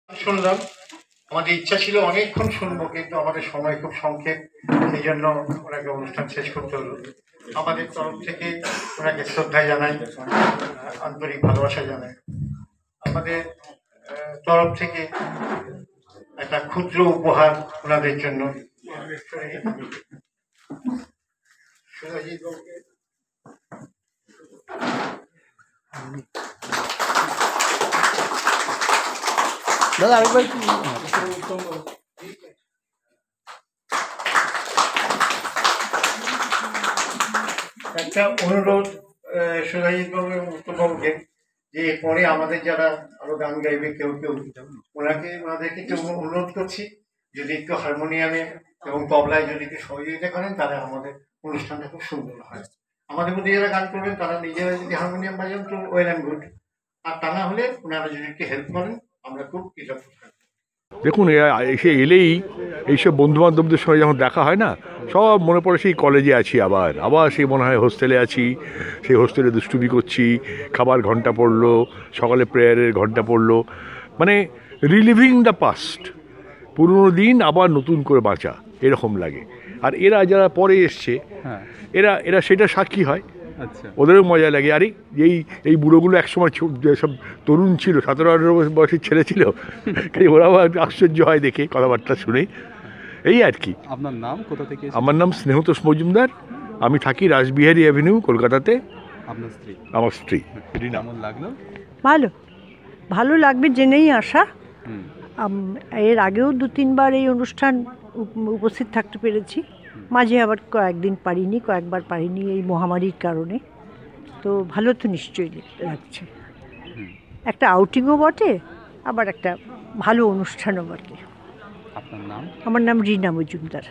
শুনলাম, আমাদের ইচ্ছা ছিল অনেকক্ষণ শুনবো, কিন্তু আমাদের সময় খুব সংক্ষেপ, সেই জন্য ওনাকে অনুষ্ঠান শেষ করতে হলো। আমাদের তরফ থেকে ওনাকে শ্রদ্ধা জানাই, আন্তরিক ভালোবাসা জানাই। আমাদের তরফ থেকে একটা ক্ষুদ্র উপহার ওনাদের জন্য। সুরজিৎ বাবুকে দাদা আরেকবার একটা অনুরোধ সুরজিৎ বাবু এবং উত্তম বাবুকে, যে পরে আমাদের যারা আরো গান গাইবে কেউ কেউ, ওনাদেরকে একটু অনুরোধ করছি, যদি একটু হারমোনিয়ামে এবং তবলায় যদি একটু সহযোগিতা করেন, তাহলে আমাদের অনুষ্ঠানটা খুব সুন্দর হয়। আমাদের মধ্যে যারা গান করবেন তারা নিজেরা যদি হারমোনিয়াম বাজান তো ওয়েল অ্যান্ড গুড, আর তা না হলে ওনারা যদি একটু হেল্প করেন আমরা খুব কৃতজ্ঞ থাকবো। দেখুন, এসে এলেই এইসব বন্ধুবান্ধবদের সঙ্গে যখন দেখা হয় না, সব মনে পড়ে সেই কলেজে আছি, আবার সেই মনে হয় হোস্টেলে আছি, সেই হোস্টেলে দুষ্টুমি করছি, খাবার ঘন্টা পড়লো, সকালে প্রেয়ারের ঘন্টা পড়লো, মানে রিলিভিং দ্য পাস্ট, পুরনো দিন আবার নতুন করে বাঁচা, এরকম লাগে। আর এরা যারা পরে এসছে, এরা সেটা সাক্ষী হয়। আচ্ছা, ওদেরও মজা লাগে। আরে এই বুড়োগুলো একসময় সব তরুণ ছিল, 17-18 বয়সের ছেলে ছিল, ওরাও আশ্চর্য হয় দেখে কথাবার্তা শুনে, এই আর কি। আপনার নাম, কোথা থেকে? আমার নাম স্নেহতোষ মজুমদার, আমি থাকি রাসবিহারী অ্যাভিনিউ, কলকাতাতে। আপনার স্ত্রী? আমার স্ত্রী। কেমন লাগলো? ভালো লাগবে জেনেই আসা। এর আগেও 2-3 বার এই অনুষ্ঠান উপস্থিত থাকতে পেরেছি, মাঝে আবার কয়েকবার পারিনি এই মহামারীর কারণে। তো ভালো তো নিশ্চয়ই লাগছে, একটা আউটিংও বটে, আবার একটা ভালো অনুষ্ঠানও বটে। আপনার নাম? আমার নাম রীনা মজুমদার।